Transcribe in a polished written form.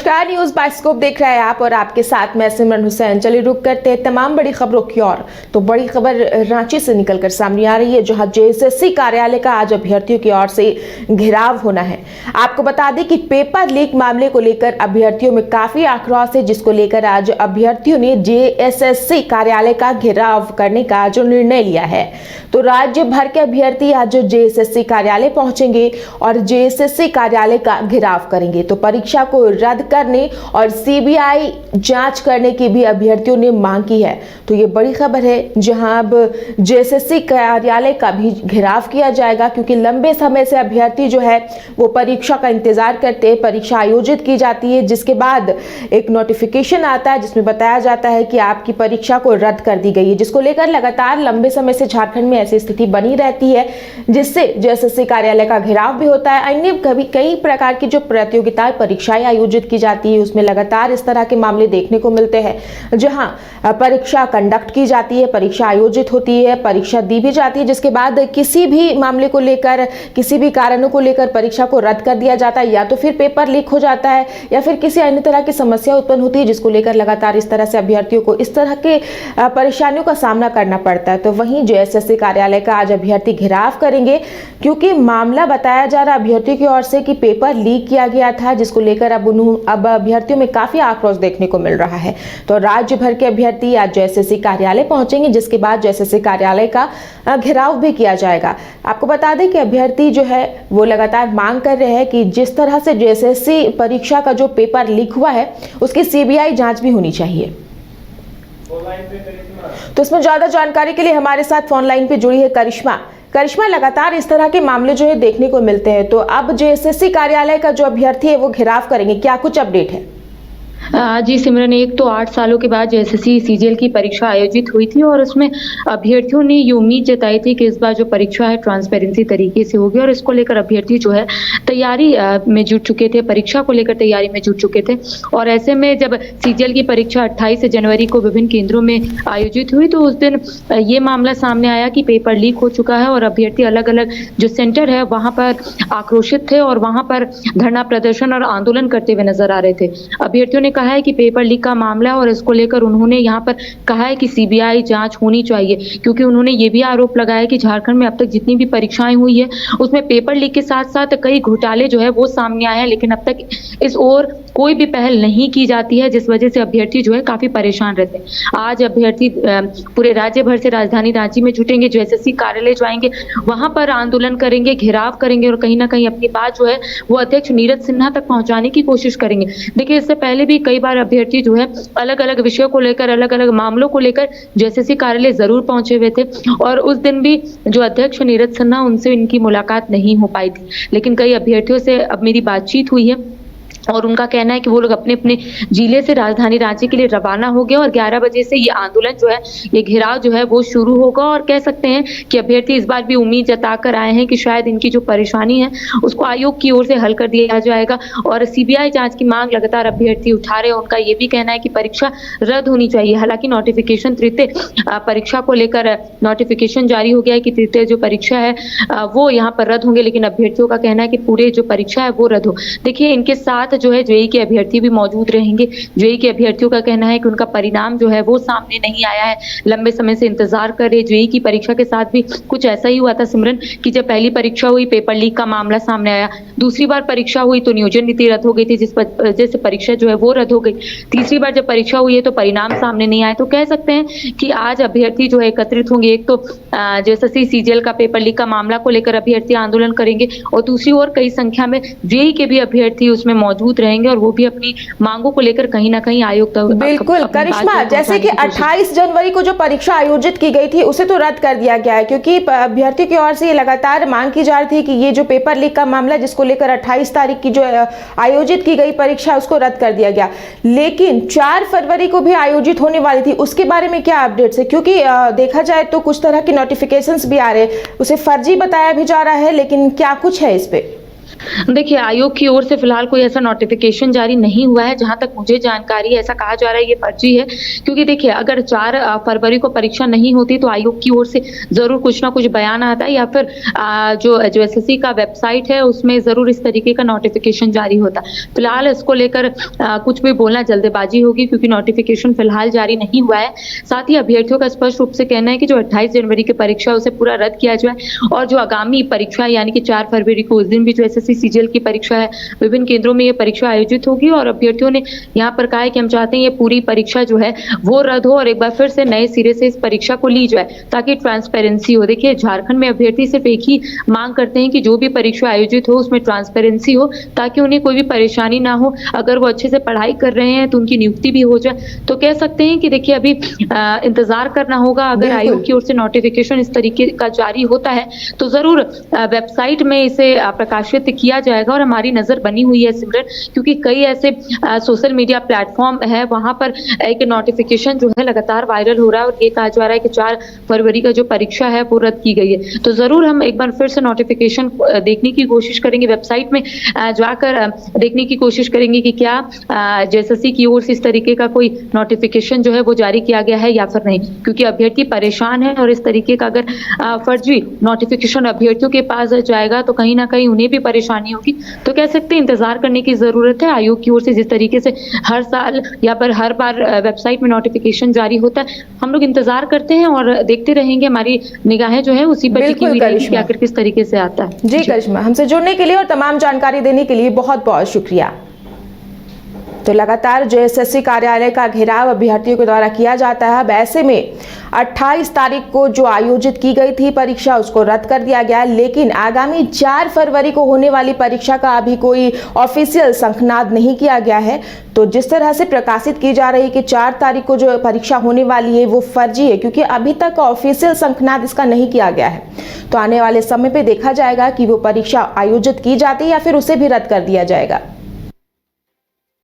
नमस्कार, news bioscope देख रहे हैं आप और आपके साथ मैं सिमरन हुसैन। चलिए रुक करते हैं तमाम बड़ी खबरों की ओर। तो बड़ी खबर रांची से निकलकर सामने आ रही है, जहां जेएसएससी कार्यालय का आज अभ्यर्थियों की ओर से घेराव होना है। आपको बता दें कि पेपर लीक मामले को लेकर अभ्यर्थियों में काफी आक्रोश है, जिसको लेकर आज अभ्यर्थियों ने जेएसएससी कार्यालय का घेराव करने का जो निर्णय लिया है। तो राज्य भर के अभ्यर्थी आज जेएसएससी कार्यालय पहुंचेंगे और जेएसएससी कार्यालय का घेराव करेंगे। तो परीक्षा को रद्द करने और सीबीआई जांच करने की भी अभ्यर्थियों ने मांग की है। तो ये बड़ी खबर है, जहां अब जेएसएससी कार्यालय का भी घेराव किया जाएगा, क्योंकि लंबे समय से अभ्यर्थी जो है वो परीक्षा का इंतजार करते हैं। परीक्षा आयोजित की जाती है, जिसके बाद एक नोटिफिकेशन आता है जिसमें बताया जाता है कि आपकी परीक्षा को रद्द कर दी गई है, जिसको लेकर लगातार लंबे समय से झारखंड में ऐसी स्थिति बनी रहती है, जिससे जेएसएससी कार्यालय का घेराव भी होता है। अन्य कई प्रकार की जो प्रतियोगिताएं परीक्षाएं आयोजित की जाती है, उसमें लगातार इस तरह के मामले देखने को मिलते हैं, जहां परीक्षा कंडक्ट की जाती है, परीक्षा आयोजित होती है, परीक्षा दी भी जाती है, जिसके बाद किसी भी मामले को लेकर, किसी भी कारणों को लेकर परीक्षा को रद्द कर दिया जाता है, या तो फिर पेपर लीक हो जाता है या फिर किसी अन्य तरह की समस्या उत्पन्न होती है, जिसको लेकर लगातार इस तरह से अभ्यर्थियों को इस तरह के परेशानियों का सामना करना पड़ता है। तो वहीं जेएसएससी कार्यालय का आज अभ्यर्थी घेराव करेंगे, क्योंकि मामला बताया जा रहा अभ्यर्थियों की ओर से कि पेपर लीक किया गया था, जिसको लेकर अब अभ्यर्थियों में काफी आक्रोश देखने को मिल रहा है। तो राज्य भर के अभ्यर्थी आज जेएसएससी कार्यालय पहुंचेंगे, जिसके बाद जेएसएससी कार्यालय का घेराव भी किया जाएगा। आपको बता दें कि अभ्यर्थी जो है वो लगातार मांग कर रहे हैं कि जिस तरह से जेएसएससी परीक्षा का जो पेपर लीक हुआ है उसकी सीबीआई जांच भी होनी चाहिए। तो इसमें ज्यादा जानकारी के लिए हमारे साथ फोन लाइन पे जुड़ी है करिश्मा, लगातार इस तरह के मामले जो है देखने को मिलते हैं। तो अब जेएसएससी कार्यालय का जो अभ्यर्थी है वो घेराव करेंगे, क्या कुछ अपडेट है? जी सिमरन, एक तो 8 सालों के बाद जेएसएससी सीजीएल की परीक्षा आयोजित हुई थी और उसमें अभ्यर्थियों ने ये उम्मीद जताई थी कि इस बार जो परीक्षा है ट्रांसपेरेंसी तरीके से होगी, और इसको लेकर अभ्यर्थी जो है तैयारी में जुट चुके थे, परीक्षा को लेकर तैयारी में जुट चुके थे। और ऐसे में जब सीजीएल की परीक्षा 28 जनवरी को विभिन्न केंद्रों में आयोजित हुई, तो उस दिन ये मामला सामने आया कि पेपर लीक हो चुका है और अभ्यर्थी अलग अलग जो सेंटर है वहाँ पर आक्रोशित थे और वहाँ पर धरना प्रदर्शन और आंदोलन करते हुए नजर आ रहे थे। अभ्यर्थियों ने कहा है कि पेपर लीक का मामला है और इसको लेकर उन्होंने यहाँ पर कहा है कि सीबीआई जांच होनी चाहिए, क्योंकि उन्होंने ये भी आरोप लगाया कि झारखंड में अब तक जितनी भी परीक्षाएं हुई है उसमें पेपर लीक के साथ साथ कई घोटाले जो है वो सामने आए हैं, लेकिन अब तक इस ओर कोई भी पहल नहीं की जाती है, जिस वजह से अभ्यर्थी जो है काफी परेशान रहते हैं। आज अभ्यर्थी पूरे राज्य भर से राजधानी रांची में जुटेंगे, जेएसएससी कार्यालय जाएंगे, वहां पर आंदोलन करेंगे, घेराव करेंगे और कहीं ना कहीं अपनी बात जो है वो अध्यक्ष नीरज सिन्हा तक पहुंचाने की कोशिश करेंगे। देखिए, इससे पहले भी कई बार अभ्यर्थी जो है अलग अलग विषयों को लेकर, अलग अलग मामलों को लेकर जेएसएससी कार्यालय जरूर पहुंचे हुए थे, और उस दिन भी जो अध्यक्ष नीरज सिन्हा, उनसे इनकी मुलाकात नहीं हो पाई थी। लेकिन कई अभ्यर्थियों से अब मेरी बातचीत हुई है और उनका कहना है कि वो लोग अपने अपने जिले से राजधानी रांची के लिए रवाना हो गए और 11 बजे से ये आंदोलन जो है, ये घेराव जो है वो शुरू होगा। और कह सकते हैं कि अभ्यर्थी इस बार भी उम्मीद जताकर आए हैं कि शायद इनकी जो परेशानी है उसको आयोग की ओर से हल कर दिया जाएगा, और सीबीआई जांच की मांग लगातार अभ्यर्थी उठा रहे हैं। उनका ये भी कहना है कि परीक्षा रद्द होनी चाहिए। हालांकि नोटिफिकेशन तृतीय परीक्षा को लेकर नोटिफिकेशन जारी हो गया है कि तृतीय जो परीक्षा है वो यहाँ पर रद्द होंगे, लेकिन अभ्यर्थियों का कहना है कि पूरे जो परीक्षा है वो रद्द हो। देखिए, इनके साथ जो है जेईई के अभ्यर्थी भी मौजूद रहेंगे। जेईई के अभ्यर्थियों का कहना है कि उनका परिणाम जो है वो सामने नहीं आया है, लंबे समय से इंतजार कर रहे। जेईई की परीक्षा के साथ भी कुछ ऐसा ही हुआ था सिमरन, कि जब पहली परीक्षा हुई पेपर लीक का मामला सामने आया, दूसरी बार परीक्षा हुई तो नियोजन नीति रद्द हो गई थी, जिस वजह से परीक्षा जो है वो रद्द हो गई। तीसरी बार जब परीक्षा हुई है तो परिणाम सामने नहीं आए। तो कह सकते हैं कि आज अभ्यर्थी जो है एकत्रित होंगे। एक तो जेएसएससी सीजीएल का पेपर लीक का मामला को लेकर अभ्यर्थी आंदोलन करेंगे, और दूसरी ओर कई संख्या में जेईई के भी अभ्यर्थी उसमें मौजूद रहेंगे और वो भी अपनी मांगों को लेकर कहीं ना कहीं आयोग तक। बिल्कुल करिश्मा, जैसे कि 28 जनवरी को जो परीक्षा आयोजित की गई थी उसे तो रद्द कर दिया गया है, क्योंकि अभ्यर्थियों की ओर से ये लगातार मांग की जा रही थी कि ये जो पेपर लीक का मामला, जिसको लेकर 28 तारीख की जो आयोजित की गई परीक्षा उसको रद्द कर दिया गया। लेकिन 4 फरवरी को भी आयोजित होने वाली थी, उसके बारे में क्या अपडेट्स है? क्योंकि देखा जाए तो कुछ तरह के नोटिफिकेशंस भी आ रहे हैं, उसे फर्जी बताया भी जा रहा है, लेकिन क्या कुछ है इस पे? देखिए, आयोग की ओर से फिलहाल कोई ऐसा नोटिफ़िकेशन जारी नहीं हुआ है, जहाँ तक मुझे जानकारी है। ऐसा कहा जा रहा है ये फर्जी है, क्योंकि देखिए अगर 4 फरवरी को परीक्षा नहीं होती तो आयोग की ओर से ज़रूर कुछ ना कुछ बयान आता या फिर जो एसएससी का वेबसाइट है उसमें ज़रूर इस तरीके का नोटिफ़िकेशन जारी होता। फिलहाल इसको लेकर कुछ भी बोलना जल्दबाजी होगी, क्योंकि नोटिफ़िकेशन फिलहाल जारी नहीं हुआ है। साथ ही अभ्यर्थियों का स्पष्ट रूप से कहना है कि जो 28 जनवरी की परीक्षा है उसे पूरा रद्द किया जाए, और जो आगामी परीक्षा है यानी कि 4 फरवरी को उस दिन भी जो एसएससी सीजीएल की परीक्षा है, विभिन्न केंद्रों में ये परीक्षा आयोजित होगी, और अभ्यर्थियों ने यहाँ पर कहा है कि हम चाहते हैं ये पूरी परीक्षा जो है वो रद्द हो और एक बार फिर से नए सिरे से इस परीक्षा को ली जाए, ताकि ट्रांसपेरेंसी हो। देखिए, झारखंड में अभ्यर्थी सिर्फ एक ही मांग करते हैं कि जो भी परीक्षा आयोजित हो उसमें ट्रांसपेरेंसी हो, ताकि उन्हें कोई भी परेशानी ना हो। अगर वो अच्छे से पढ़ाई कर रहे हैं तो उनकी नियुक्ति भी हो जाए। तो कह सकते हैं कि देखिए अभी इंतजार करना होगा। अगर आयोग की ओर से नोटिफिकेशन इस तरीके का जारी होता है तो जरूर वेबसाइट में इसे प्रकाशित किया जाएगा। और हमारी नजर बनी हुई है सिमरन, क्योंकि कई ऐसे सोशल मीडिया प्लेटफॉर्म है, वहां पर एक नोटिफिकेशन जो है लगातार वायरल हो रहा है और ये कहा जा रहा है कि 4 फरवरी का जो परीक्षा है वो रद्द की गई है। तो जरूर हम एक बार फिर से नोटिफिकेशन देखने की कोशिश करेंगे, वेबसाइट में जाकर देखने की कोशिश करेंगे कि क्या जेएसएससी की ओर से इस तरीके का कोई नोटिफिकेशन जो है वो जारी किया गया है या फिर नहीं, क्योंकि अभ्यर्थी परेशान है और इस तरीके का अगर फर्जी नोटिफिकेशन अभ्यर्थियों के पास जाएगा तो कहीं ना कहीं उन्हें भी परेशानी होगी। तो कह सकते हैं इंतजार करने की जरूरत है। आयोग की ओर से जिस तरीके से हर साल या पर हर बार वेबसाइट में नोटिफिकेशन जारी होता है, हम लोग इंतजार करते हैं और देखते रहेंगे। हमारी निगाहें जो है उसी पर टिकी हुई रहेगी कि आखिर किस तरीके से आता है। जी करिश्मा, हमसे जुड़ने के लिए और तमाम जानकारी देने के लिए बहुत बहुत शुक्रिया। तो लगातार जेएसएससी कार्यालय का घेराव अभ्यर्थियों के द्वारा किया जाता है। अब ऐसे में 28 तारीख को जो आयोजित की गई थी परीक्षा उसको रद्द कर दिया गया, लेकिन आगामी 4 फरवरी को होने वाली परीक्षा का अभी कोई ऑफिशियल शंखनाद नहीं किया गया है। तो जिस तरह से प्रकाशित की जा रही है कि 4 तारीख को जो परीक्षा होने वाली है वो फर्जी है, क्योंकि अभी तक ऑफिशियल शंखनाद इसका नहीं किया गया है। तो आने वाले समय पे देखा जाएगा कि वो परीक्षा आयोजित की जाती है या फिर उसे भी रद्द कर दिया जाएगा।